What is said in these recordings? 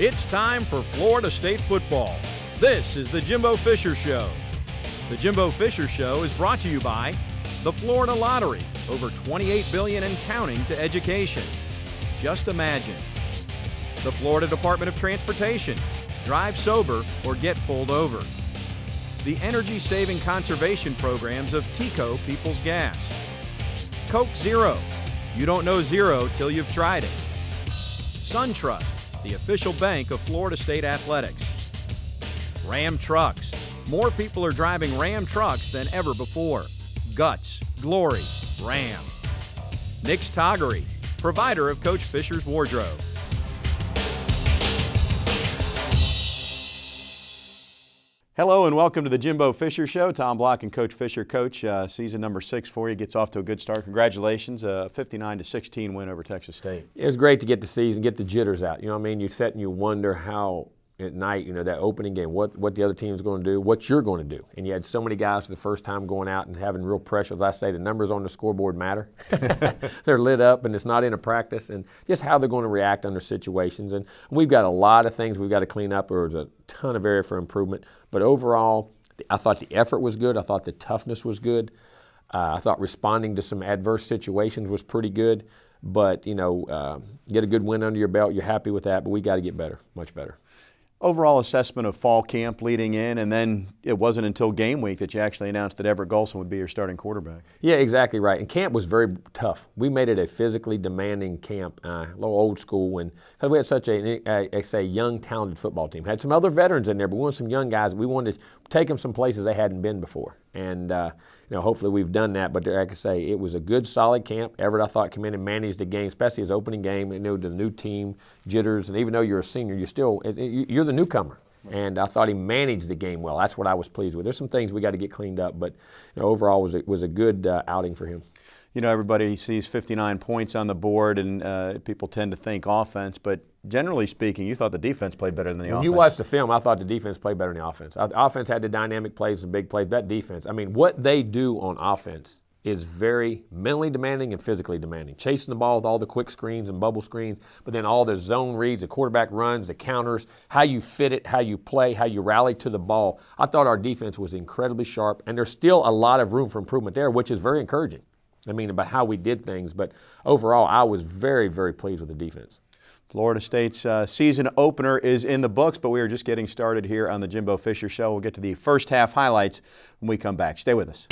It's time for Florida State football. This is the Jimbo Fisher Show. The Jimbo Fisher Show is brought to you by the Florida Lottery, over $28 billion and counting to education. Just imagine. The Florida Department of Transportation, drive sober or get pulled over. The energy-saving conservation programs of TECO People's Gas. Coke Zero, you don't know zero till you've tried it. SunTrust, the official bank of Florida State Athletics. Ram Trucks, more people are driving Ram trucks than ever before. Guts, glory, Ram. Nick's Toggery, provider of Coach Fisher's wardrobe. Hello and welcome to the Jimbo Fisher Show. Tom Block and Coach Fisher. Coach, season number 6 for you, gets off to a good start. Congratulations, a 59-16 win over Texas State. It was great to get the season, get the jitters out. You know what I mean? You sit and you wonder how at night, you know, that opening game, what the other team's going to do, what you're going to do. And you had so many guys for the first time going out and having real pressure. As I say, the numbers on the scoreboard matter. They're lit up and it's not in a practice, and just how they're going to react under situations. And we've got a lot of things we've got to clean up. There's a ton of area for improvement. But overall, I thought the effort was good. I thought the toughness was good. I thought responding to some adverse situations was pretty good. But, you know, get a good win under your belt. You're happy with that, but we got to get better, much better. Overall assessment of fall camp leading in, and then it wasn't until game week that you actually announced that Everett Golson would be your starting quarterback. Yeah, exactly right. And camp was very tough. We made it a physically demanding camp, a little old school, because we had such a young, talented football team. Had some other veterans in there, but we wanted some young guys. We wanted to take them some places they hadn't been before. And you know, hopefully we've done that. But like I say, it was a good, solid camp. Everett, I thought, came in and managed the game, especially his opening game. You know, the new team, jitters, and even though you're a senior, you're the newcomer. And I thought he managed the game well. That's what I was pleased with. There's some things we got to get cleaned up, but you know, overall was a good outing for him. You know, everybody sees 59 points on the board, and people tend to think offense, but generally speaking, you thought the defense played better than the offense. When you watched the film, I thought the defense played better than the offense. The offense had the dynamic plays and big plays. That defense, I mean, what they do on offense is very mentally demanding and physically demanding. Chasing the ball with all the quick screens and bubble screens, but then all the zone reads, the quarterback runs, the counters, how you fit it, how you play, how you rally to the ball. I thought our defense was incredibly sharp, and there's still a lot of room for improvement there, which is very encouraging. I mean, about how we did things, but overall, I was very, very pleased with the defense. Florida State's season opener is in the books, but we are just getting started here on the Jimbo Fisher Show. We'll get to the first half highlights when we come back. Stay with us.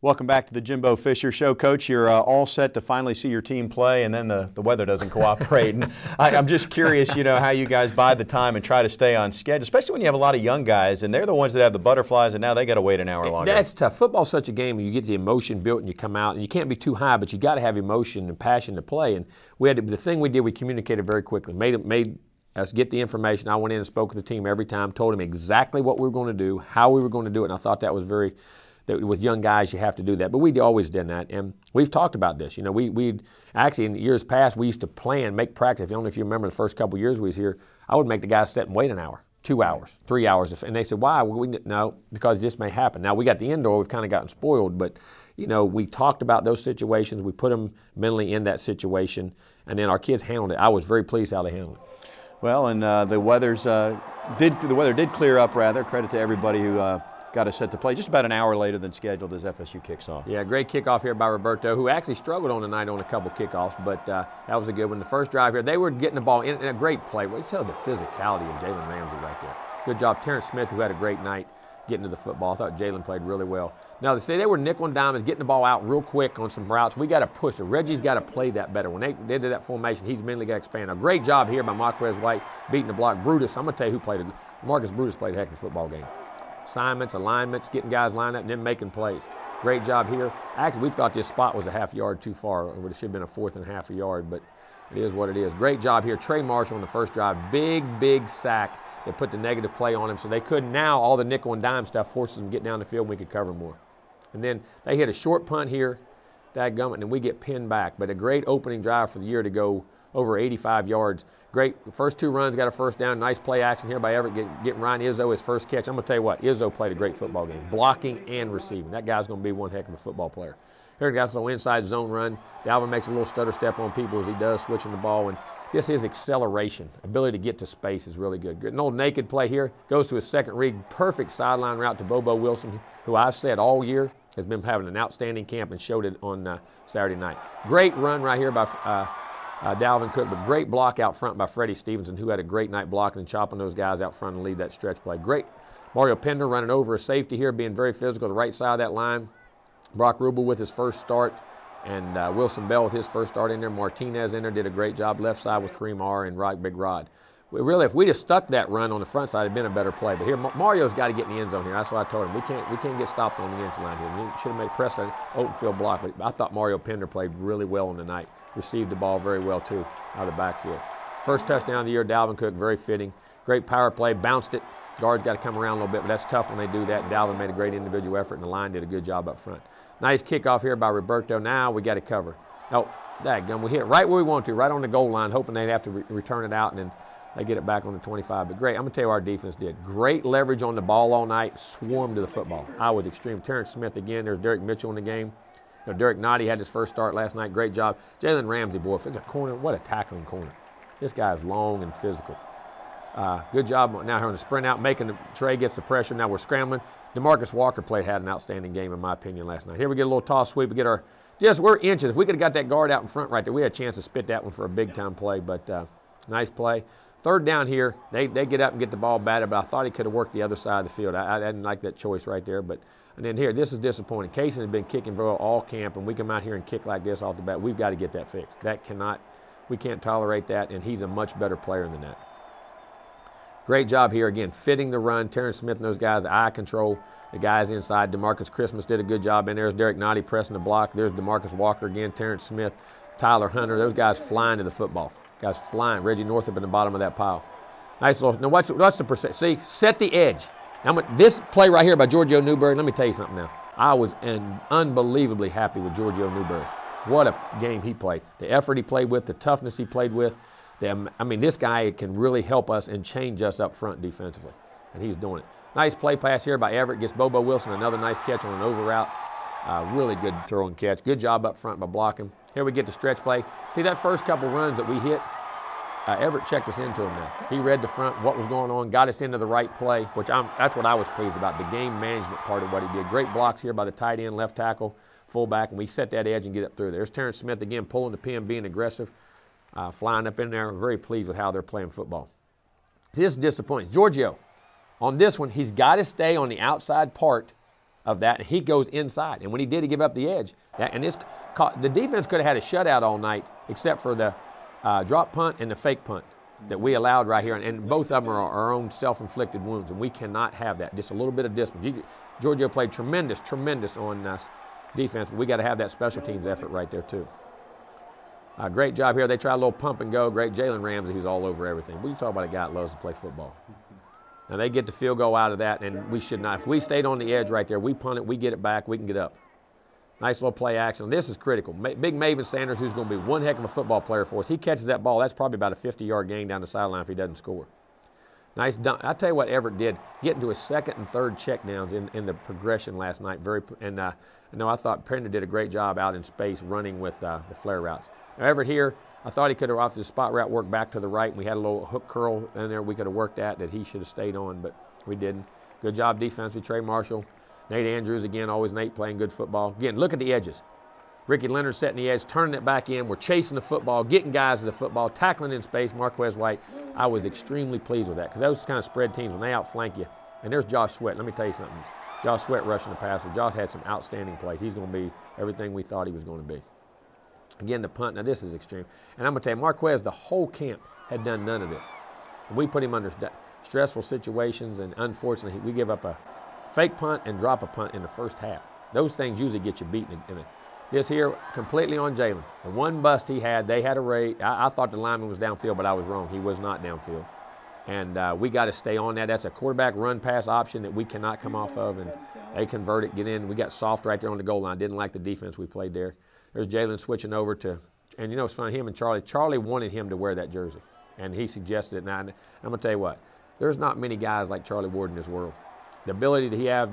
Welcome back to the Jimbo Fisher Show. Coach, you're all set to finally see your team play, and then the weather doesn't cooperate. And I'm just curious, you know, how you guys bide the time and try to stay on schedule, especially when you have a lot of young guys, and they're the ones that have the butterflies, and now they got to wait an hour longer. That's tough. Football's such a game where you get the emotion built and you come out, and you can't be too high, but you got to have emotion and passion to play. And the thing we did, we communicated very quickly, made us get the information. I went in and spoke with the team every time, told them exactly what we were going to do, how we were going to do it, and I thought that was very. That with young guys, you have to do that. But we always did that, and we've talked about this. You know, we'd actually in years past we used to plan, make practice. If you remember the first couple of years we was here, I would make the guys sit and wait an hour, 2 hours, 3 hours, and they said, "Why?" No, because this may happen. Now we got the indoor, we've kind of gotten spoiled, but you know, we talked about those situations. We put them mentally in that situation, and then our kids handled it. I was very pleased how they handled it. Well, and the weather did clear up rather. Credit to everybody who. Got us set to play just about an hour later than scheduled as FSU kicks off. Yeah, great kickoff here by Roberto, who actually struggled on the night on a couple kickoffs, but that was a good one. The first drive here, they were getting the ball in a great play. We tell the physicality of Jalen Ramsey right there. Good job. Terrence Smith, who had a great night getting to the football. I thought Jalen played really well. Now, they were nickel and diamonds, getting the ball out real quick on some routes. We got to push it. Reggie's got to play that better. When they did that formation, he's mentally got to expand. A great job here by Marquez White beating the block. Brutus, I'm going to tell you who played it. Marcus Brutus played a heck of a football game. Assignments, alignments, getting guys lined up, and then making plays. Great job here. Actually, we thought this spot was a half yard too far. It should have been a 4th and half a yard, but it is what it is. Great job here. Trey Marshall on the first drive. Big sack that put the negative play on him, so they couldn't now, all the nickel and dime stuff forces them to get down the field and we could cover more. And then they hit a short punt here dadgummit, and we get pinned back. But a great opening drive for the year to go over 85 yards. Great first 2 runs, got a first down. Nice play action here by Everett getting Ryan Izzo his first catch. I'm going to tell you what, Izzo played a great football game, blocking and receiving. That guy's going to be one heck of a football player. Here, got a little inside zone run. Dalvin makes a little stutter step on people as he does, switching the ball. And just his acceleration, ability to get to space is really good. An old naked play here, goes to his second read. Perfect sideline route to Bobo Wilson, who I've said all year has been having an outstanding camp and showed it on Saturday night. Great run right here by Dalvin Cook, but great block out front by Freddie Stevenson, who had a great night blocking and chopping those guys out front and lead that stretch play. Great. Mario Pender running over a safety here, being very physical, the right side of that line. Brock Rubel with his first start, and Wilson Bell with his first start in there. Martinez in there, did a great job left side with Kareem R. and Rock Big Rod. Really, if we just stuck that run on the front side, it'd been a better play. But here, Mario's got to get in the end zone here. That's what I told him. We can't get stopped on the end line here. We should have made pressed an open field block. But I thought Mario Pender played really well on the night. Received the ball very well too out of the backfield. First touchdown of the year, Dalvin Cook, very fitting. Great power play, bounced it. Guards got to come around a little bit, but that's tough when they do that. Dalvin made a great individual effort, and the line did a good job up front. Nice kickoff here by Roberto. Now we got to cover. Oh, dadgum, we hit it right where we want to, right on the goal line, hoping they'd have to return it out, and then they get it back on the 25. But great, I'm going to tell you what our defense did. Great leverage on the ball all night, swarmed to the football. I was extreme. Terrence Smith again, there's Derek Mitchell in the game. You know, Derek Nottie had his first start last night. Great job. Jalen Ramsey, boy, if it's a corner, what a tackling corner. This guy's long and physical. Good job now here on the sprint out, making the Trey gets the pressure. Now we're scrambling. DeMarcus Walker had an outstanding game, in my opinion, last night. Here we get a little toss sweep. We get our, we're inches. If we could have got that guard out in front right there, we had a chance to spit that one for a big-time play, but nice play. Third down here, they get up and get the ball batted, but I thought he could have worked the other side of the field. I didn't like that choice right there, but and then here, this is disappointing. Kaysen had been kicking well all camp, and we come out here and kick like this off the bat. We've got to get that fixed. We can't tolerate that, and he's a much better player than that. Great job here, again, fitting the run. Terrence Smith and those guys, the eye control, the guys inside. DeMarcus Christmas did a good job in there. There's Derek Nottie pressing the block. There's DeMarcus Walker again, Terrence Smith, Tyler Hunter. Those guys flying to the football. Guys flying. Reggie Northup in the bottom of that pile. Nice little, now what's the percent? See, set the edge. Now, this play right here by Giorgio Newberry, let me tell you something now. I was unbelievably happy with Giorgio Newberry. What a game he played. The effort he played with, the toughness he played with. I mean, this guy can really help us and change us up front defensively, and he's doing it. Nice play pass here by Everett. Gets Bobo Wilson another nice catch on an over route. Really good throw and catch. Good job up front by blocking. Here we get the stretch play. See that first couple runs that we hit? Everett checked us into him now. He read the front, what was going on, got us into the right play, which that's what I was pleased about, the game management part of what he did. Great blocks here by the tight end, left tackle, fullback, and we set that edge and get up through there. There's Terrence Smith again pulling the pin, being aggressive. Flying up in there. Very pleased with how they're playing football. This disappoints. Giorgio, on this one, he's got to stay on the outside part of that, and he goes inside. And when he did, he gave up the edge. The defense could have had a shutout all night, except for the drop punt and the fake punt that we allowed right here. And both of them are our own self-inflicted wounds, and we cannot have that. Just a little bit of discipline. Giorgio played tremendous on defense, but we got to have that special teams effort right there, too. Great job here. They try a little pump and go. Great Jalen Ramsey, who's all over everything. We talk about a guy that loves to play football. Now they get the field goal out of that, and we should not. If we stayed on the edge right there, we punt it, we get it back, we can get up. Nice little play action. This is critical. Big Maven Sanders, who's going to be one heck of a football player for us. He catches that ball. That's probably about a 50-yard gain down the sideline if he doesn't score. Nice dunk. I'll tell you what Everett did, getting to his second and third checkdowns in the progression last night. I thought Pender did a great job out in space running with the flare routes. Now Everett here, I thought he could have off the spot route worked back to the right. We had a little hook curl in there we could have worked at that he should have stayed on, but we didn't. Good job defensively, Trey Marshall. Nate Andrews again, always Nate playing good football. Again, look at the edges. Ricky Leonard setting the edge, turning it back in. We're chasing the football, getting guys to the football, tackling in space. Marquez White, I was extremely pleased with that because those kind of spread teams, when they outflank you. And there's Josh Sweat. Let me tell you something. Josh Sweat rushing the passer. Josh had some outstanding plays. He's going to be everything we thought he was going to be. Again, the punt. Now, this is extreme. And I'm going to tell you, Marquez, the whole camp had done none of this. We put him under stressful situations, and unfortunately, we give up a fake punt and drop a punt in the first half. Those things usually get you beaten. This here, completely on Jalen. The one bust he had, they had a rate. I thought the lineman was downfield, but I was wrong. He was not downfield. And we got to stay on that. That's a quarterback run-pass option that we cannot come off of, and they convert it, get in. We got soft right there on the goal line. Didn't like the defense we played there. There's Jalen switching over to, and you know it's funny, him and Charlie. Charlie wanted him to wear that jersey, and he suggested it. Now, I'm going to tell you what, there's not many guys like Charlie Ward in this world. The ability that he has,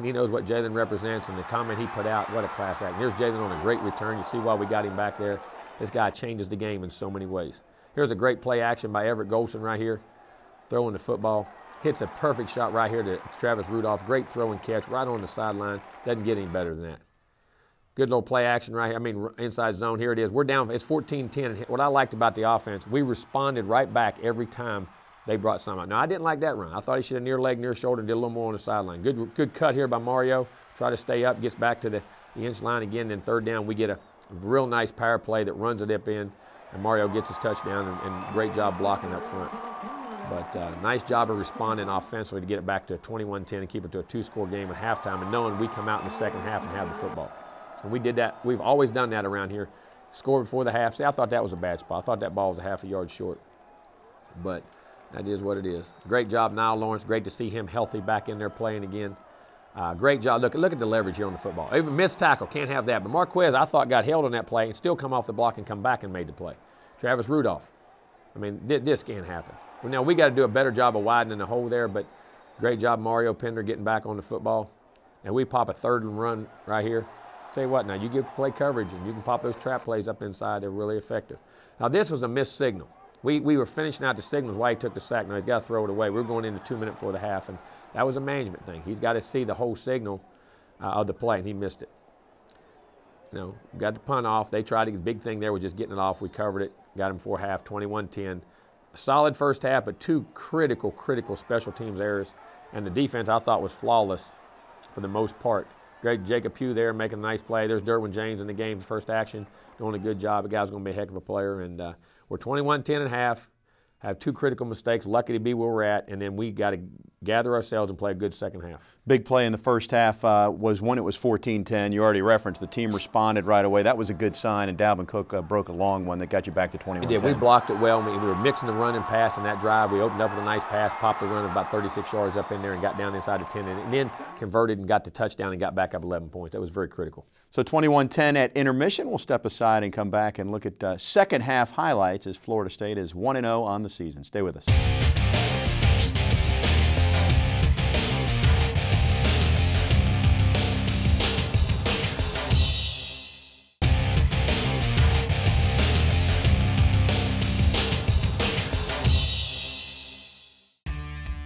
he knows what Jalen represents, and the comment he put out, what a class act. Here's Jalen on a great return. You see why we got him back there. This guy changes the game in so many ways. Here's a great play action by Everett Golson right here, throwing the football. Hits a perfect shot right here to Travis Rudolph. Great throw and catch right on the sideline. Doesn't get any better than that. Good little play action right here. I mean, inside zone. Here it is. We're down. It's 14-10. What I liked about the offense, we responded right back every time they brought something out. Now, I didn't like that run. I thought he should have near leg, near shoulder, did a little more on the sideline. Good cut here by Mario. Try to stay up, gets back to the inch line again. Then third down, we get a real nice power play that runs it up in, and Mario gets his touchdown, and great job blocking up front. But nice job of responding offensively to get it back to a 21-10 and keep it to a 2-score game at halftime, and knowing we come out in the second half and have the football. And we did that. We've always done that around here. Score before the half. See, I thought that was a bad spot. I thought that ball was a half a yard short. But that is what it is. Great job, Niall Lawrence. Great to see him healthy back in there playing again. Great job. Look at the leverage here on the football. Even missed tackle, can't have that. But Marquez, I thought, got held on that play and still come off the block and come back and made the play. Travis Rudolph. I mean, this can't happen. Well, now, we got to do a better job of widening the hole there, but great job Mario Pender getting back on the football. And we pop a third and run right here. Tell you what, now, you get play coverage and you can pop those trap plays up inside. They're really effective. Now, this was a missed signal. We were finishing out the signals why he took the sack. Now, he's got to throw it away. We're going into 2 minutes before the half, and that was a management thing. He's got to see the whole signal of the play, and he missed it. You know, got the punt off. They tried to, the big thing there was just getting it off. We covered it, got him for half, 21-10. A solid first half, but 2 critical special teams errors. And the defense, I thought, was flawless for the most part. Great Jacob Pugh there making a nice play. There's Derwin James in the game, first action, doing a good job. The guy's going to be a heck of a player. And we're 21-10 at half. Have 2 critical mistakes, lucky to be where we're at, and then we got to gather ourselves and play a good second half. Big play in the first half was when it was 14-10. You already referenced the team responded right away. That was a good sign, and Dalvin Cook broke a long one that got you back to 21-10. It did. We blocked it well. We were mixing the run and pass in that drive. We opened up with a nice pass, popped the run about 36 yards up in there and got down inside the 10, and then converted and got the touchdown and got back up 11 points. That was very critical. So 21-10 at intermission. We'll step aside and come back and look at second half highlights as Florida State is 1-0 on the season. Stay with us.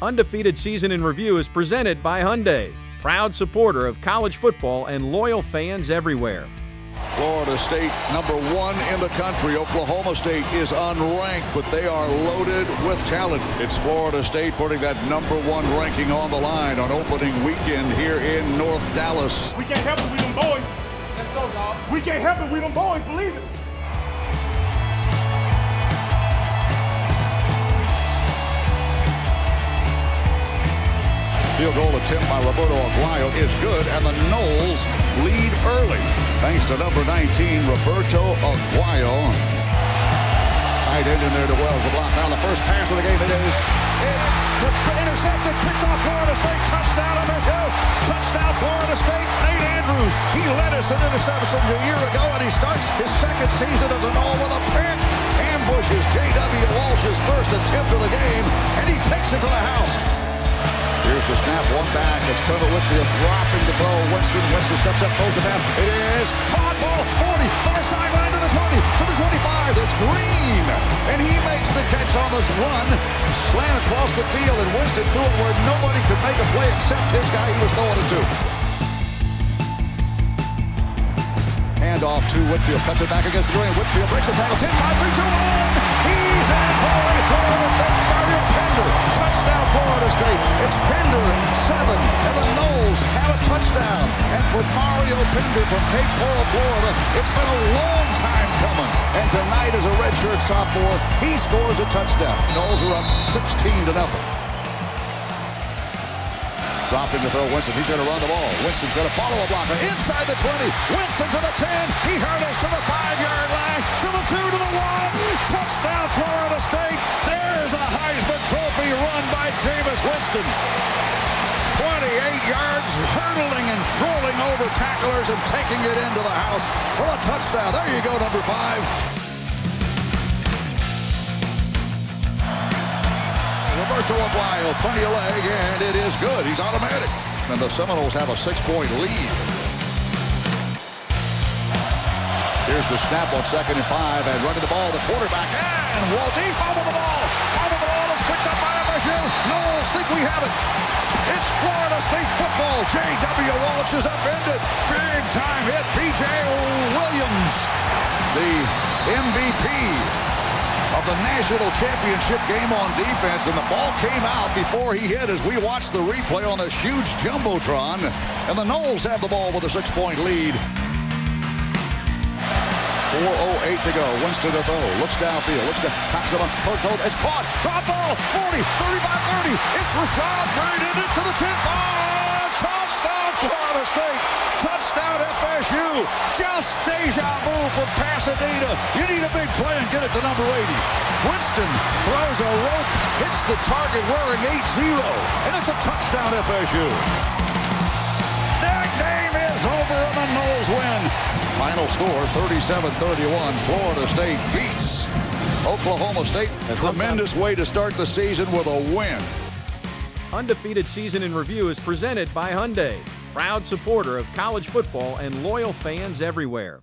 Undefeated Season in Review is presented by Hyundai, proud supporter of college football and loyal fans everywhere. Florida State #1 in the country. Oklahoma State is unranked, but they are loaded with talent. It's Florida State putting that #1 ranking on the line on opening weekend here in North Dallas. We can't help it, we them boys. Let's go, dog. We can't help it, we them boys, believe it. Field goal attempt by Roberto Aguayo is good, and the Noles lead early. Thanks to number 19, Roberto Aguayo. Tight end in there to Wells, the block. Now the first pass of the game, it is intercepted, picked off Florida State, touchdown number 2. Touchdown Florida State, Nate Andrews. He led us in interceptions a year ago, and he starts his second season as a Nole with a pick. Ambushes J.W. Walsh's first attempt of the game, and he takes it to the house. Here's the snap, one back. It's Trevor Whitfield dropping the throw. Winston steps up, throws it down. It is caught ball, 40, far sideline to the 20, to the 25. It's Green, and he makes the catch on this run. Slant across the field, and Winston threw it where nobody could make a play except his guy he was throwing it to. Hand off to Whitfield, cuts it back against the green. Whitfield breaks the tackle, 10, 5, 3, 2, 1. He's in for a Florida State. Mario Pender, touchdown Florida State. It's Pender 7, and the Noles have a touchdown. And for Mario Pender from Cape Coral, Florida, it's been a long time coming. And tonight, as a redshirt sophomore, he scores a touchdown. Noles are up 16-0. Dropping to throw Winston. He's going to run the ball. Winston's going to follow a blocker inside the 20. Winston to the 10. He hurdles to the 5-yard line. To the 2, to the 1. Touchdown Florida State. There's a Heisman Trophy run by Jameis Winston. yards, hurdling and rolling over tacklers and taking it into the house for a touchdown. There you go, number 5. Roberto Aguayo, plenty of leg, and it is good. He's automatic. And the Seminoles have a 6-point lead. Here's the snap on 2nd and 5, and running the ball, the quarterback, and Walty fumbled the ball. Fumbled the ball is picked up by FSU. Noles think we have it. It's Florida State's football. J.W. Walsh is upended. Big time hit. P.J. Williams, the MVP of the national championship game on defense, and the ball came out before he hit as we watched the replay on this huge jumbotron, and the Noles have the ball with a 6-point lead. 4:08 to go. Winston to throw. Looks downfield. Looks down. Cox it on. It's caught. Drop ball. 40, 35, 30. It's Rashad braided into the 10-5. Touchdown, Florida State. Touchdown, FSU. Just deja vu for Pasadena. You need a big play and get it to number 80. Winston throws a rope, hits the target wearing 8-0, and it's a touchdown, FSU. That game is over and the Noles win. Final score, 37-31. Florida State beats Oklahoma State. A tremendous way to start the season with a win. Undefeated Season in Review is presented by Hyundai, proud supporter of college football and loyal fans everywhere.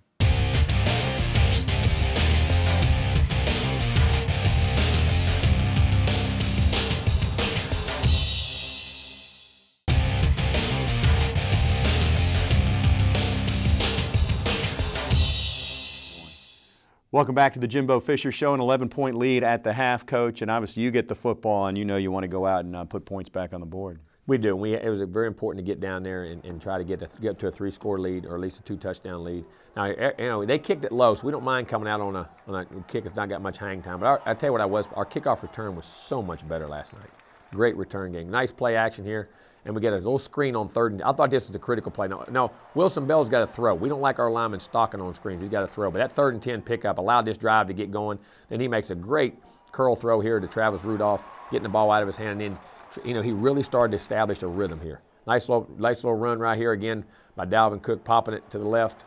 Welcome back to the Jimbo Fisher Show. An 11-point lead at the half, Coach, and obviously you get the football and you know you want to go out and put points back on the board. We do. It was very important to get down there and try to get up to a 3-score lead or at least a 2-touchdown lead. Now, you know, they kicked it low, so we don't mind coming out on a kick that's not got much hang time. But I tell you what, our kickoff return was so much better last night. Great return game. Nice play action here. And we get a little screen on 3rd and I thought this was a critical play. No, Wilson Bell's got to throw. We don't like our linemen stalking on screens. He's got to throw. But that 3rd and 10 pickup allowed this drive to get going. Then he makes a great curl throw here to Travis Rudolph, getting the ball out of his hand. And then, you know, he really started to establish a rhythm here. Nice little run right here again by Dalvin Cook, popping it to the left.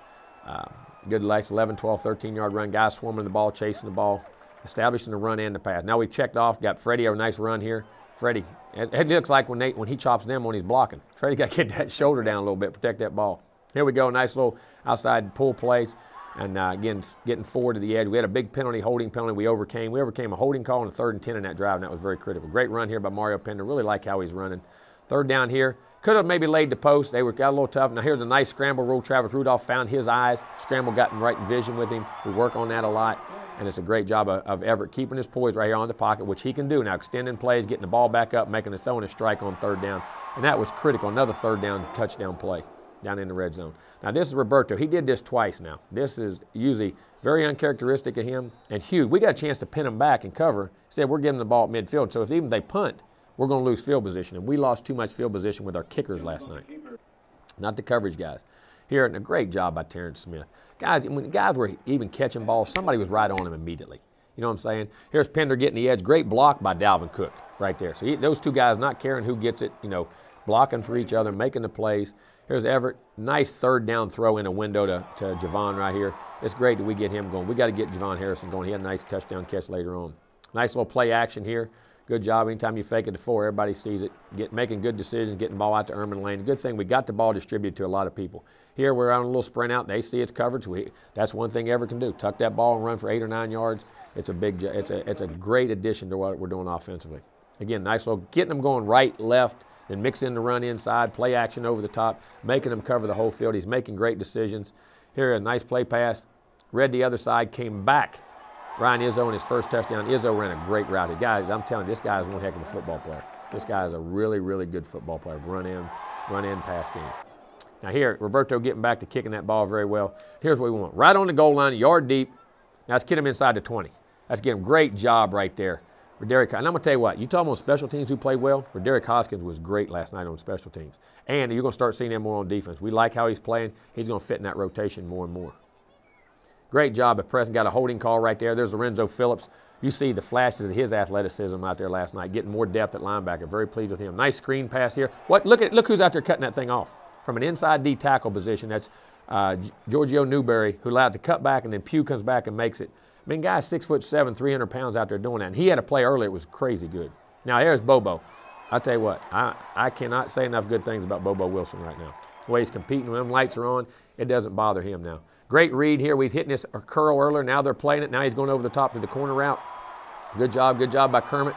Good, nice 11, 12, 13-yard run. Guys swarming the ball, chasing the ball, establishing the run and the pass. Now we checked off, got Freddie a nice run here. Freddie, it looks like when he chops them when he's blocking. Freddie got to get that shoulder down a little bit, protect that ball. Here we go, nice little outside pull plays. And again, getting forward to the edge. We had a big holding penalty we overcame. We overcame a holding call on 3rd and 10 in that drive, and that was very critical. Great run here by Mario Pender. Really like how he's running. 3rd down here. Could have maybe laid the post. They got a little tough. Now here's a nice scramble rule. Travis Rudolph found his eyes. Scramble got in right vision with him. We work on that a lot. And it's a great job of Everett keeping his poise right here on the pocket, which he can do now, extending plays, getting the ball back up, making his own a strike on 3rd down. And that was critical. Another 3rd down touchdown play down in the red zone. Now this is Roberto. He did this twice now. This is usually very uncharacteristic of him. And huge. We got a chance to pin him back and cover. Instead, we're giving the ball at midfield. So if even they punt, we're going to lose field position. And we lost too much field position with our kickers last night. Not the coverage guys. Here, and a great job by Terrence Smith. Guys, when guys were even catching balls, somebody was right on him immediately. You know what I'm saying? Here's Pender getting the edge. Great block by Dalvin Cook right there. So those two guys not caring who gets it, you know, blocking for each other, making the plays. Here's Everett. Nice 3rd down throw in a window to Javon right here. It's great that we get him going. We got to get Javon Harrison going. He had a nice touchdown catch later on. Nice little play action here. Good job. Anytime you fake it to 4, everybody sees it. Making good decisions, getting ball out to Erman Lane. Good thing we got the ball distributed to a lot of people. Here we're on a little sprint out. They see it's coverage. That's one thing Everett can do. Tuck that ball and run for 8 or 9 yards. It's a great addition to what we're doing offensively. Again, nice little getting them going right, left, then mix in the run inside, play action over the top, making them cover the whole field. He's making great decisions. Here a nice play pass. Read the other side, came back. Ryan Izzo in his first touchdown. Izzo ran a great route. Guys, I'm telling you, this guy is one heck of a football player. This guy is a really, really good football player. Run in pass game. Now here, Roberto getting back to kicking that ball very well. Here's what we want. Right on the goal line, a yard deep. Now let's get him inside the 20. Let's get him. Great job right there. Roderick, and I'm going to tell you what, you talk about special teams who played well, Roderick Hoskins was great last night on special teams. And you're going to start seeing him more on defense. We like how he's playing. He's going to fit in that rotation more and more. Great job of pressing. Got a holding call right there. There's Lorenzo Phillips. You see the flashes of his athleticism out there last night, getting more depth at linebacker. Very pleased with him. Nice screen pass here. Look who's out there cutting that thing off. From an inside D tackle position, that's Giorgio Newberry, who allowed to cut back, and then Pugh comes back and makes it. I mean, guy's 6'7", 300 pounds out there doing that. And he had a play earlier. It was crazy good. Now, here's Bobo. I'll tell you what, I cannot say enough good things about Bobo Wilson right now. The way he's competing when them lights are on, it doesn't bother him now. Great read here. We've hitting this curl earlier. Now they're playing it. Now he's going over the top to the corner route. Good job by Kermit.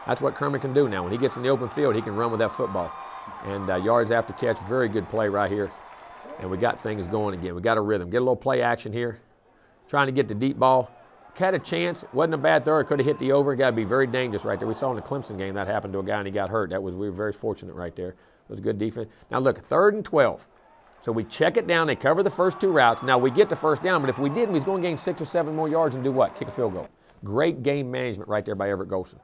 That's what Kermit can do now. When he gets in the open field, he can run with that football. And yards after catch, very good play right here. And we got things going again. We got a rhythm. Get a little play action here. Trying to get the deep ball. Had a chance. Wasn't a bad throw. It could have hit the over. Got to be very dangerous right there. We saw in the Clemson game that happened to a guy and he got hurt. We were very fortunate right there. It was good defense. Now look, 3rd and 12. So we check it down. They cover the first 2 routes. Now we get the first down, but if we didn't, he's going to gain 6 or 7 more yards and do what? Kick a field goal. Great game management right there by Everett Golson.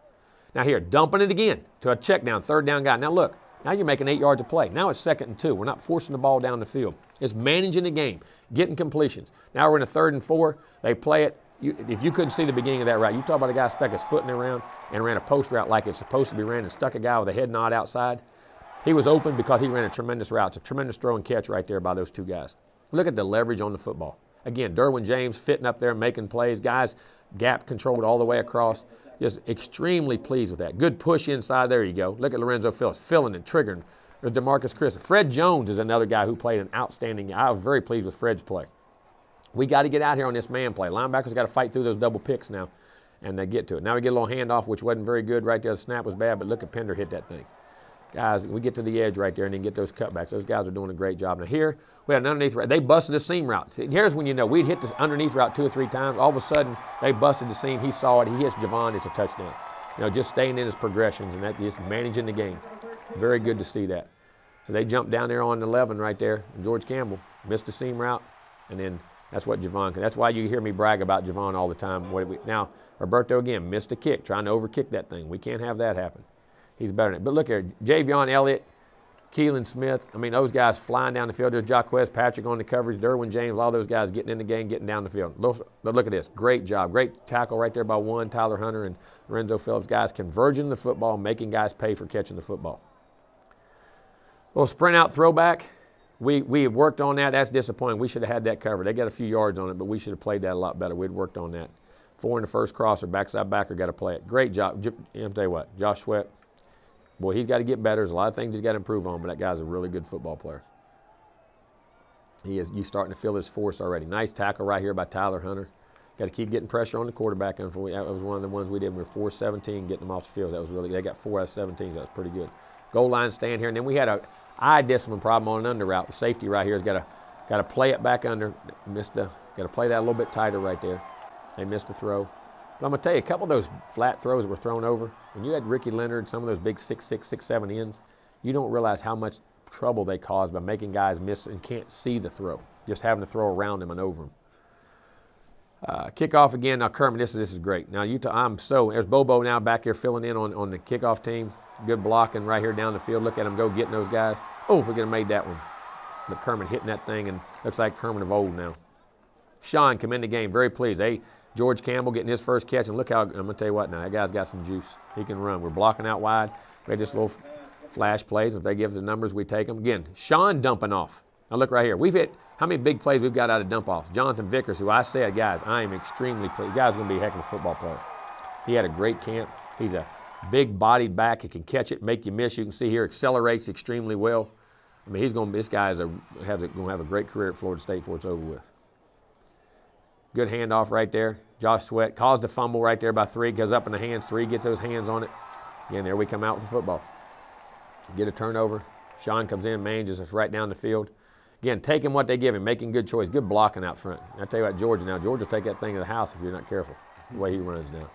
Now here, dumping it again to a check down, 3rd down guy. Now look, now you're making 8 yards of play. Now it's 2nd and 2. We're not forcing the ball down the field. It's managing the game, getting completions. Now we're in a 3rd and 4. They play it. If you couldn't see the beginning of that route, you talk about a guy stuck his foot in the round and ran a post route like it's supposed to be ran and stuck a guy with a head nod outside. He was open because he ran a tremendous route. It's a tremendous throw and catch right there by those 2 guys. Look at the leverage on the football. Again, Derwin James fitting up there, making plays. Guys gap controlled all the way across. Just extremely pleased with that. Good push inside. There you go. Look at Lorenzo Phillips filling and triggering. There's DeMarcus Chris. Fred Jones is another guy who played an outstanding. I was very pleased with Fred's play. We got to get out here on this man play. Linebackers got to fight through those double picks now, and they get to it. Now we get a little handoff, which wasn't very good right there. The snap was bad, but look at Pender hit that thing. Guys, we get to the edge right there and then get those cutbacks. Those guys are doing a great job. Now here, we had an underneath route. They busted the seam route. Here's when you know we'd hit the underneath route 2 or 3 times. All of a sudden, they busted the seam. He saw it. He hits Javon. It's a touchdown. You know, just staying in his progressions and that, just managing the game. Very good to see that. So they jumped down there on 11 right there. And George Campbell missed the seam route, and then that's what Javon can. That's why you hear me brag about Javon all the time. Now, Roberto again missed a kick, trying to overkick that thing. We can't have that happen. He's better than it. But look here, Javion Elliott, Keelan Smith. I mean, those guys flying down the field. There's Jaquez Patrick on the coverage, Derwin James, all those guys getting in the game, getting down the field. But look at this. Great job. Great tackle right there by one, Tyler Hunter and Lorenzo Phillips. Guys converging the football, making guys pay for catching the football. Little sprint out throwback. We had worked on that. That's disappointing. We should have had that covered. They got a few yards on it, but we should have played that a lot better. We'd worked on that. 4 in the first crosser, backside backer, got to play it. Great job. I'll tell you what, Josh Sweat. Boy, he's got to get better. There's a lot of things he's got to improve on, but that guy's a really good football player. He is. You're starting to feel his force already. Nice tackle right here by Tyler Hunter. Got to keep getting pressure on the quarterback. That was one of the ones we did. We were 4-17 getting them off the field. That was really. They got 4 out of 17. So that was pretty good. Goal line stand here, and then we had a eye discipline problem on an under route. The safety right here has got to play it back under. Got to play that a little bit tighter right there. They missed the throw. But I'm going to tell you, a couple of those flat throws that were thrown over, when you had Ricky Leonard, some of those big 6'6", 6'7" ends, you don't realize how much trouble they cause by making guys miss and can't see the throw, just having to throw around them and over them. Kickoff again. Now, Kermit, this is great. Now, there's Bobo now back here filling in on the kickoff team. Good blocking right here down the field. Look at him go getting those guys. Oh, if we could have made that one. But Kermit hitting that thing, and looks like Kermit of old now. Sean come in the game, very pleased. George Campbell getting his first catch, and look how, I'm going to tell you what now, that guy's got some juice. He can run. We're blocking out wide. We had just little flash plays. If they give us the numbers, we take them. Again, Sean dumping off. Now look right here. We've hit, how many big plays we've got out of dump offs? Jonathan Vickers, who I said, guys, I am extremely pleased. The guy's going to be a heck of a football player. He had a great camp. He's a big-bodied back. He can catch it, make you miss. You can see here, accelerates extremely well. I mean, this guy is going to have a great career at Florida State before it's over with. Good handoff right there. Josh Sweat caused the fumble right there by 3. Goes up in the hands. 3 gets those hands on it. Again, there we come out with the football. Get a turnover. Sean comes in, manages us right down the field. Again, taking what they give him, making good choice. Good blocking out front. I tell you what, Georgia now. Georgia will take that thing to the house if you're not careful. The way he runs now.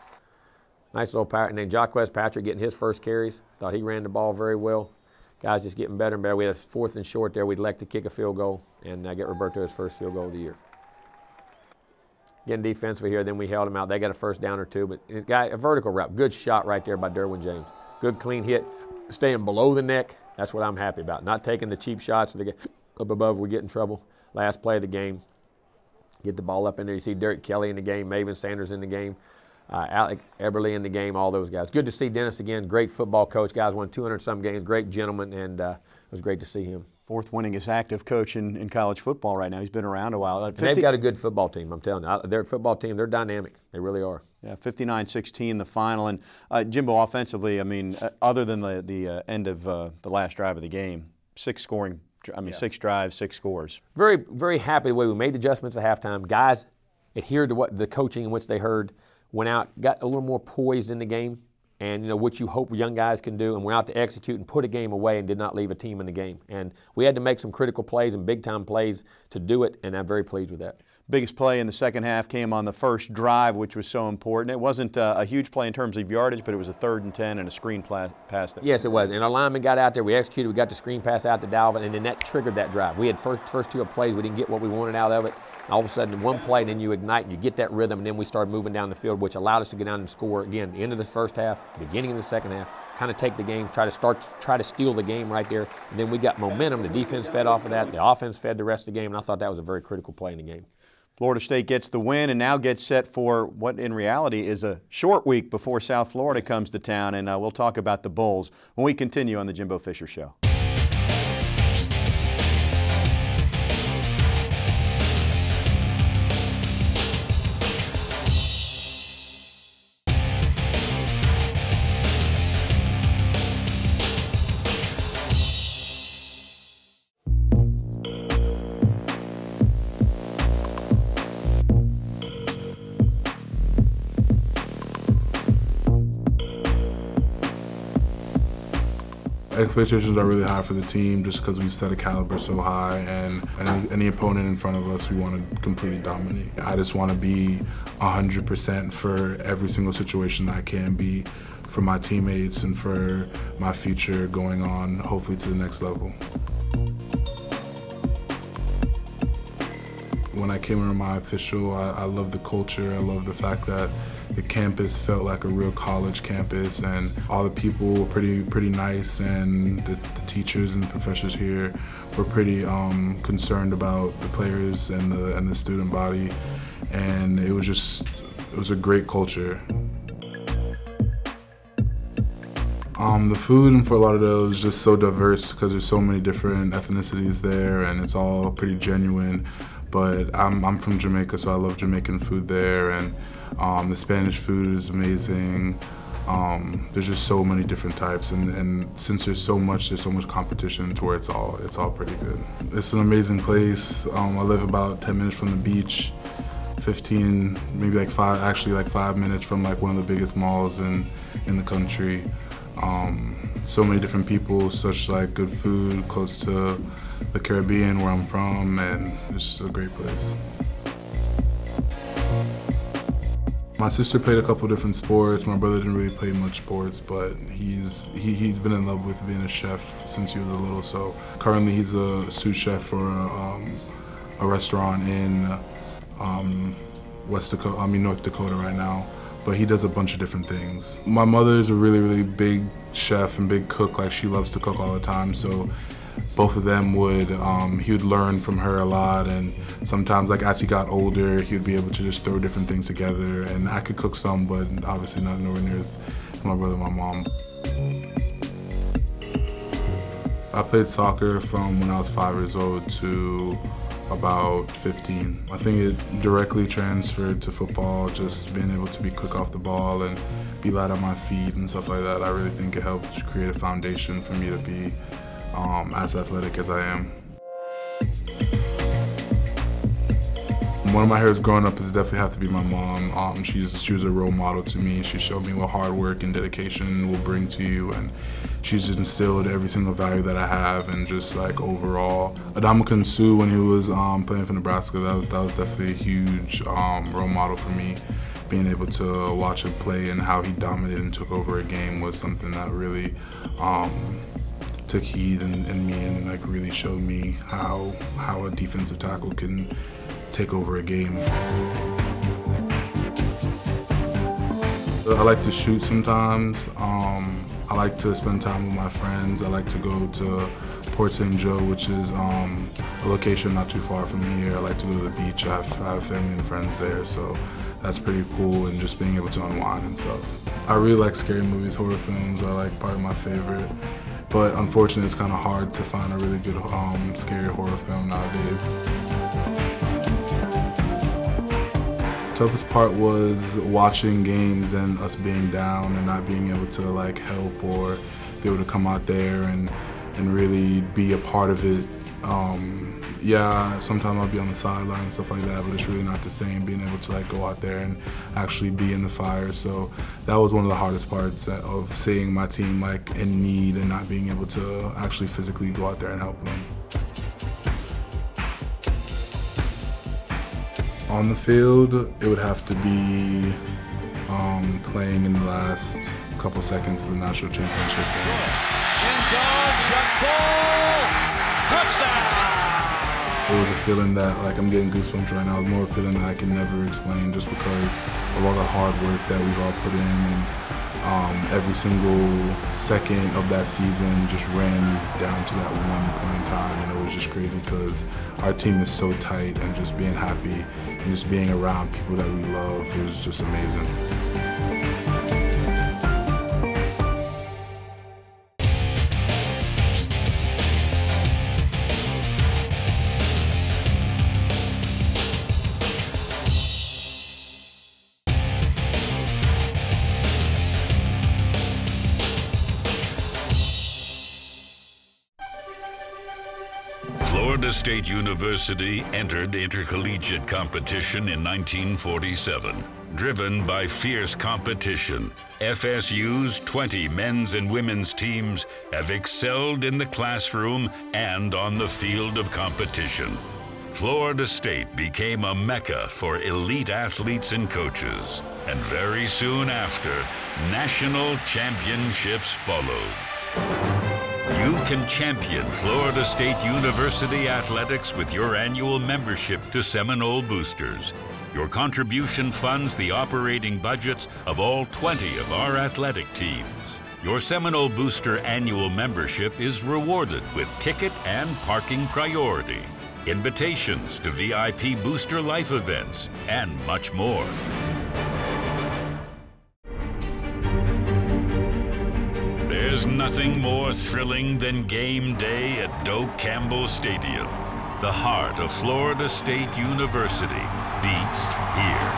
Nice little power. And then Jaquez Patrick getting his first carries. Thought he ran the ball very well. Guys just getting better and better. We had a 4th and short there. We'd elect to kick a field goal and get Roberto his first field goal of the year. Getting defensively here, then we held him out. They got a first down or 2, but he's got a vertical route. Good shot right there by Derwin James. Good clean hit. Staying below the neck. That's what I'm happy about. Not taking the cheap shots. They get up above, we get in trouble. Last play of the game. get the ball up in there. You see Derek Kelly in the game, Maven Sanders in the game, Alec Eberle in the game, all those guys. Good to see Dennis again, great football coach. Guys won 200-some games, great gentleman, and it was great to see him. Fourth winningest active coach in college football right now. He's been around a while. And they've got a good football team, I'm telling you. Their football team, they're dynamic. They really are. Yeah, 59-16 the final. And Jimbo, offensively, I mean, other than the end of the last drive of the game, 6 drives, 6 scores. Very, very happy the way we made the adjustments at halftime. Guys adhered to what the coaching in which they heard, went out, got a little more poised in the game, and what you hope young guys can do, and went out to execute and put a game away and did not leave a team in the game. And we had to make some critical plays and big-time plays to do it, and I'm very pleased with that. Biggest play in the second half came on the first drive, which was so important. It wasn't a huge play in terms of yardage, but it was a 3rd and 10 and a screen pass. Yes, it was. And our lineman got out there. We executed. We got the screen pass out to Dalvin, and then that triggered that drive. We had first 2 plays. We didn't get what we wanted out of it. And all of a sudden, in one play, then you ignite and you get that rhythm, and then we started moving down the field, which allowed us to get down and score again. The end of the first half, beginning of the second half, kind of take the game, try to steal the game right there. And then we got momentum. The defense fed off of that. The offense fed the rest of the game, and I thought that was a very critical play in the game. Florida State gets the win and now gets set for what in reality is a short week before South Florida comes to town, and we'll talk about the Bulls when we continue on the Jimbo Fisher Show. Expectations are really high for the team just because we set a caliber so high, and any opponent in front of us we want to completely dominate. I just want to be 100% for every single situation that I can be for my teammates and for my future going on, hopefully to the next level. When I came into my official, I love the culture. I love the fact that the campus felt like a real college campus, and all the people were pretty nice, and the teachers and the professors here were pretty concerned about the players and the student body, and it was a great culture. The food in Fort Lauderdale is just so diverse because there's so many different ethnicities there, and it's all pretty genuine. But I'm from Jamaica, so I love Jamaican food there, and the Spanish food is amazing. There's just so many different types, and since there's so much competition to where it's all pretty good. It's an amazing place. I live about 10 minutes from the beach, 15, maybe like 5 minutes from like one of the biggest malls in the country. So many different people, such like good food, close to the Caribbean where I'm from, and it's a great place. My sister played a couple different sports. My brother didn't really play much sports, but he's been in love with being a chef since he was little. So currently he's a sous chef for a restaurant in North Dakota right now. But he does a bunch of different things. My mother is a really big chef and big cook. Like, she loves to cook all the time, so both of them he would learn from her a lot, and sometimes, like, as he got older, he would be able to just throw different things together, and I could cook some, but obviously not nowhere near as my brother and my mom. I played soccer from when I was 5 years old to about 15. I think it directly transferred to football, just being able to be quick off the ball and be light on my feet and stuff like that. I really think it helped create a foundation for me to be as athletic as I am. One of my heroes growing up is definitely have to be my mom. She was a role model to me. She showed me what hard work and dedication will bring to you, and she's instilled every single value that I have, and just like overall. Adamakan Suh, when he was playing for Nebraska, that was definitely a huge role model for me. Being able to watch him play and how he dominated and took over a game was something that really took heed in me, and like really showed me how a defensive tackle can take over a game. I like to shoot sometimes. I like to spend time with my friends. I like to go to Port St. Joe, which is a location not too far from here. I like to go to the beach. I have family and friends there, so that's pretty cool, and just being able to unwind and stuff. I really like scary movies, horror films are like probably my favorite, but unfortunately it's kind of hard to find a really good scary horror film nowadays. Toughest part was watching games and us being down and not being able to like help or be able to come out there and really be a part of it. Yeah, sometimes I'll be on the sideline and stuff like that, but it's really not the same being able to like go out there and actually be in the fire. So that was one of the hardest parts of seeing my team like in need and not being able to actually physically go out there and help them. On the field, it would have to be playing in the last couple seconds of the national championship. End zone, shot ball, touchdown! It was a feeling that like I'm getting goosebumps right now. It was more a feeling that I can never explain just because of all the hard work that we've all put in, and every single second of that season just ran down to that one point in time, and it was just crazy because our team is so tight, and just being happy and just being around people that we love was just amazing. Florida State University entered intercollegiate competition in 1947. Driven by fierce competition, FSU's 20 men's and women's teams have excelled in the classroom and on the field of competition. Florida State became a mecca for elite athletes and coaches, and very soon after, national championships followed. You can champion Florida State University athletics with your annual membership to Seminole Boosters. Your contribution funds the operating budgets of all 20 of our athletic teams. Your Seminole Booster annual membership is rewarded with ticket and parking priority, invitations to VIP Booster Life events, and much more. There's nothing more thrilling than game day at Doak Campbell Stadium. The heart of Florida State University beats here.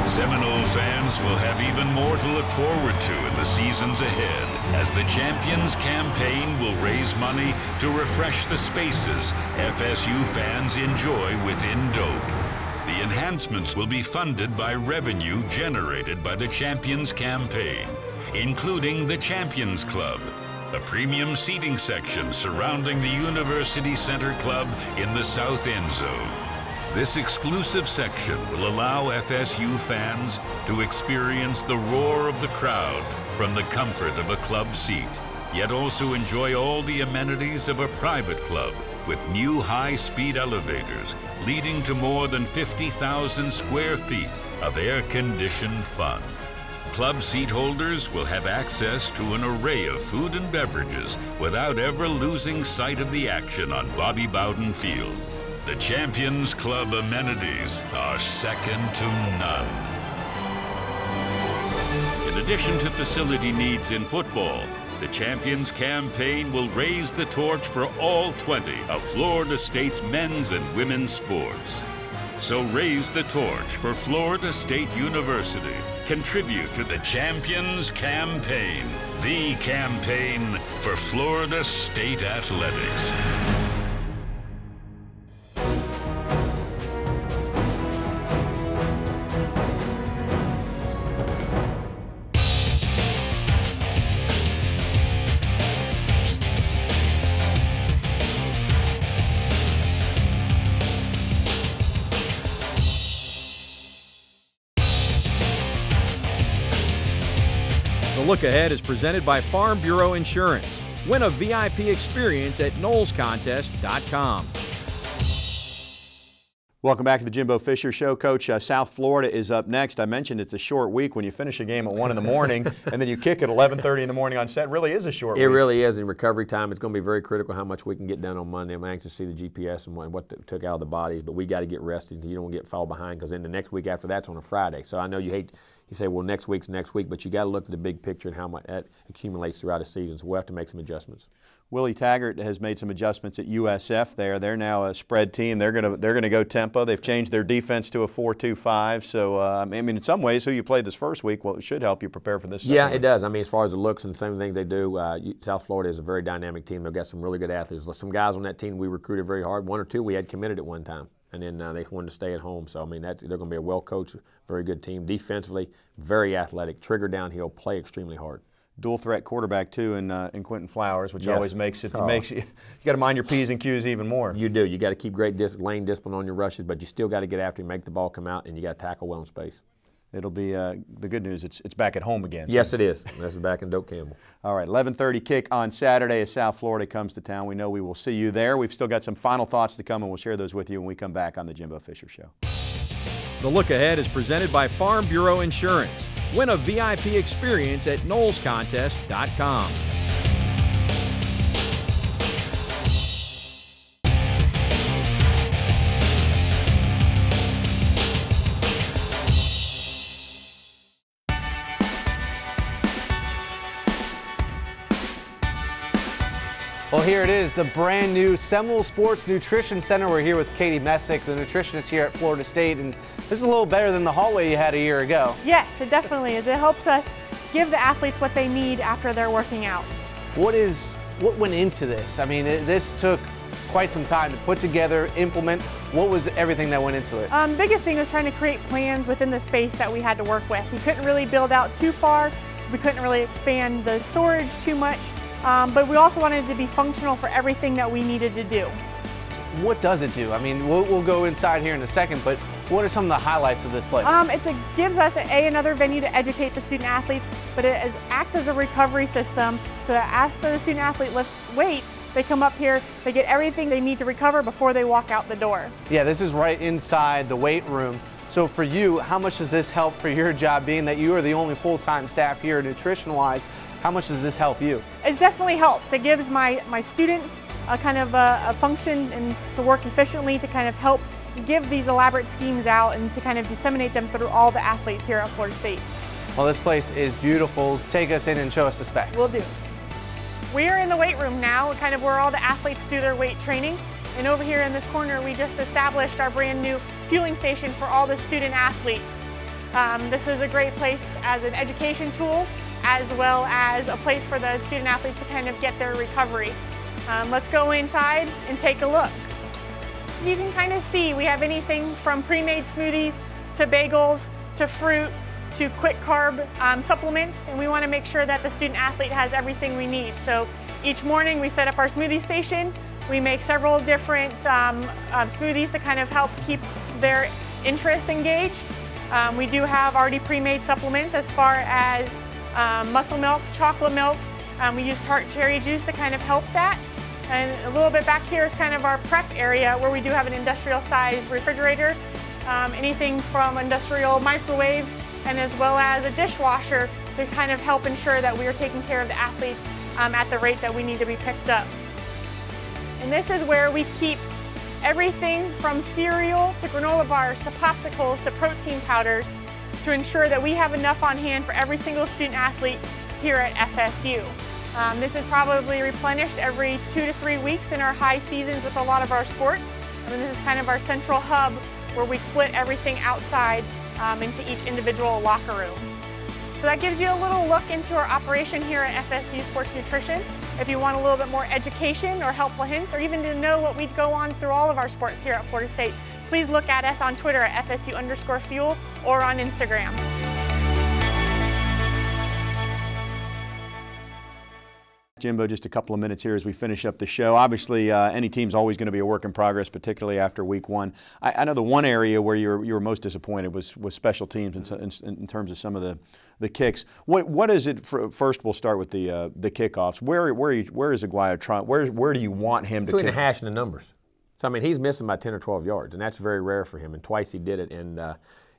Seminole fans will have even more to look forward to in the seasons ahead, as the Champions Campaign will raise money to refresh the spaces FSU fans enjoy within Doak. The enhancements will be funded by revenue generated by the Champions Campaign, including the Champions Club, a premium seating section surrounding the University Center Club in the south end zone. This exclusive section will allow FSU fans to experience the roar of the crowd from the comfort of a club seat, yet also enjoy all the amenities of a private club with new high-speed elevators leading to more than 50,000 square feet of air-conditioned fun. Club seat holders will have access to an array of food and beverages without ever losing sight of the action on Bobby Bowden Field. The Champions Club amenities are second to none. In addition to facility needs in football, the Champions Campaign will raise the torch for all 20 of Florida State's men's and women's sports. So raise the torch for Florida State University. Contribute to the Champions Campaign, the campaign for Florida State athletics. The Look Ahead is presented by Farm Bureau Insurance. Win a VIP experience at NOLEScontest.com. Welcome back to the Jimbo Fisher Show. Coach, South Florida is up next. I mentioned it's a short week when you finish a game at 1 in the morning and then you kick at 11:30 in the morning on set. It really is a short week. It really is. In recovery time, it's going to be very critical how much we can get done on Monday. I'm anxious to see the GPS and what took out of the bodies, but we got to get rested. You don't want to get fall behind because then the next week after that's on a Friday. So I know you say, well, next week's next week, but you got to look at the big picture and how much that accumulates throughout a season. So we'll have to make some adjustments. Willie Taggart has made some adjustments at USF there. They're now a spread team. They're gonna go tempo. They've changed their defense to a 4-2-5. So I mean, in some ways, who you played this first week, well, it should help you prepare for this. Yeah, it does. I mean, as far as the looks and the same things they do, South Florida is a very dynamic team. They've got some really good athletes. Some guys on that team we recruited very hard. 1 or 2 we had committed at one time, and then they wanted to stay at home. So I mean, they're going to be a well-coached, very good team. Defensively, very athletic, trigger downhill, play extremely hard. Dual threat quarterback too in Quentin Flowers, which always makes you got to mind your P's and Q's even more. You do. You got to keep great lane discipline on your rushes, but you still got to get after him, make the ball come out, and you got to tackle well in space. It'll be the good news. It's back at home again. Yes, it is. That's back in Doak Campbell. All right, 11:30 kick on Saturday as South Florida comes to town. We know we will see you there. We've still got some final thoughts to come, and we'll share those with you when we come back on the Jimbo Fisher Show. The Look Ahead is presented by Farm Bureau Insurance. Win a VIP experience at NOLEScontest.com. Well, here it is, the brand new Seminole Sports Nutrition Center. We're here with Katie Messick, the nutritionist here at Florida State, and this is a little better than the hallway you had a year ago. Yes, it definitely is. It helps us give the athletes what they need after they're working out. What went into this? I mean, this took quite some time to put together, implement. What was everything that went into it? Biggest thing was trying to create plans within the space that we had to work with. We couldn't really build out too far. We couldn't really expand the storage too much. But we also wanted it to be functional for everything that we needed to do. What does it do? I mean, we'll go inside here in a second, but what are some of the highlights of this place? It gives us another venue to educate the student athletes, but it acts as a recovery system so that after the student athlete lifts weights, they come up here, they get everything they need to recover before they walk out the door. Yeah, this is right inside the weight room. So for you, how much does this help for your job, being that you are the only full-time staff here nutrition-wise? How much does this help you? It definitely helps. It gives my students a kind of a function and to work efficiently to kind of help give these elaborate schemes out and to kind of disseminate them through all the athletes here at Florida State. Well, this place is beautiful. Take us in and show us the specs. Will do. We are in the weight room now, kind of where all the athletes do their weight training. And over here in this corner, we just established our brand new fueling station for all the student athletes. This is a great place as an education tool, as well as a place for the student athletes to kind of get their recovery. Let's go inside and take a look. You can kind of see we have anything from pre-made smoothies to bagels to fruit to quick carb supplements, and we want to make sure that the student athlete has everything we need. So each morning we set up our smoothie station. We make several different smoothies to kind of help keep their interest engaged. We do have already pre-made supplements as far as muscle milk, chocolate milk. We use tart cherry juice to kind of help that. And a little bit back here is kind of our prep area where we do have an industrial size refrigerator, anything from industrial microwave and as well as a dishwasher to kind of help ensure that we are taking care of the athletes at the rate that we need to be picked up. And this is where we keep everything from cereal to granola bars to popsicles to protein powders to ensure that we have enough on hand for every single student athlete here at FSU. This is probably replenished every 2 to 3 weeks in our high seasons with a lot of our sports. And this is kind of our central hub where we split everything outside into each individual locker room. So that gives you a little look into our operation here at FSU Sports Nutrition. If you want a little bit more education or helpful hints, or even to know what we go on through all of our sports here at Florida State, please look at us on Twitter at FSU_fuel or on Instagram. Jimbo, just a couple of minutes here as we finish up the show. Obviously, any team's always going to be a work in progress, particularly after week one. I know the one area where you were most disappointed was special teams in terms of some of the kicks. What is it? First, we'll start with the kickoffs. Where is Aguayo trying? Where do you want him to? Between the hash and the numbers. So, I mean, he's missing by 10 or 12 yards, and that's very rare for him, and twice he did it. And,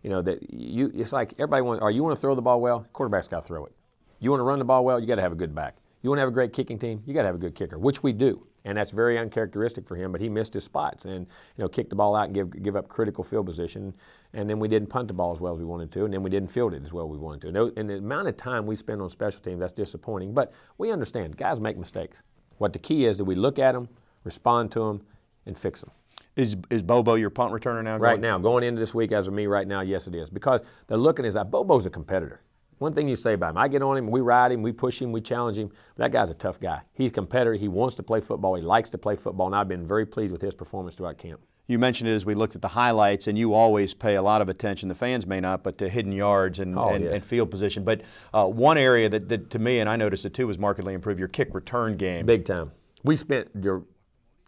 you know, it's like everybody wants, you want to throw the ball well? Quarterback's got to throw it. You want to run the ball well? You got to have a good back. You want to have a great kicking team? You got to have a good kicker, which we do. And that's very uncharacteristic for him, but he missed his spots and, you know, kicked the ball out and give up critical field position. And then we didn't punt the ball as well as we wanted to, and then we didn't field it as well as we wanted to. And the amount of time we spend on special teams, that's disappointing. But we understand, guys make mistakes. What the key is that we look at them, respond to them, and fix them. Is Bobo your punt returner now? Right now, going into this week as of me right now, yes it is. Because they're looking as that Bobo's a competitor. One thing you say about him, I get on him, we ride him, we push him, we challenge him. That guy's a tough guy. He's a competitor. He wants to play football. He likes to play football, and I've been very pleased with his performance throughout camp. You mentioned it as we looked at the highlights, and you always pay a lot of attention, the fans may not, but to hidden yards and field position. But one area that to me, and I noticed it too, was markedly improved, your kick return game. Big time. We spent your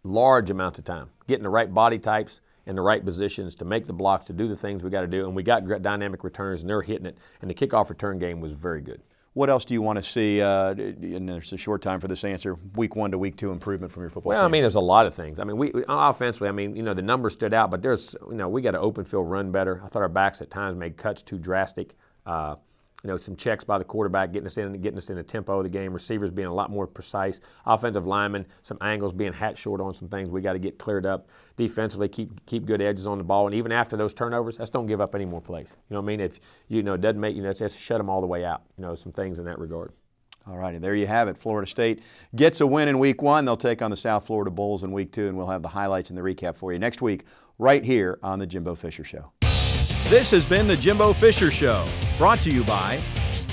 large amounts of time getting the right body types in the right positions to make the blocks, to do the things we got to do, and we got dynamic returners, and they're hitting it, and the kickoff return game was very good. What else do you want to see, and there's a short time for this answer, week 1 to week 2 improvement from your football team? Well, I mean, there's a lot of things. I mean, we offensively, I mean, you know, the numbers stood out, but there's, you know, we got to open field run better. I thought our backs at times made cuts too drastic. You know, some checks by the quarterback, getting us in the tempo of the game, receivers being a lot more precise, offensive linemen, some angles being hat short on some things we got to get cleared up. Defensively, keep good edges on the ball, and even after those turnovers, let's don't give up any more plays. You know what I mean? If, you know, it doesn't make, you know, just shut them all the way out. You know, some things in that regard. All righty, there you have it. Florida State gets a win in week 1. They'll take on the South Florida Bulls in week 2, and we'll have the highlights and the recap for you next week right here on the Jimbo Fisher Show. This has been the Jimbo Fisher Show, brought to you by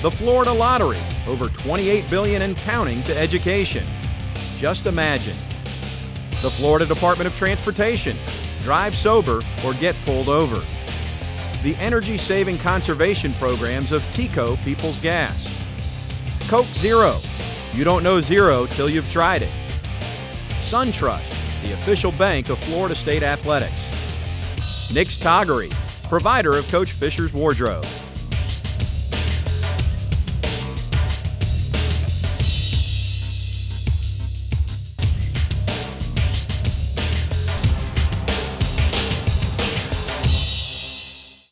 the Florida Lottery, over $28 billion and counting to education. Just imagine. The Florida Department of Transportation, drive sober or get pulled over. The energy-saving conservation programs of Tico People's Gas. Coke Zero, you don't know zero till you've tried it. SunTrust, the official bank of Florida State Athletics. Nick's Toggery, provider of Coach Fisher's wardrobe.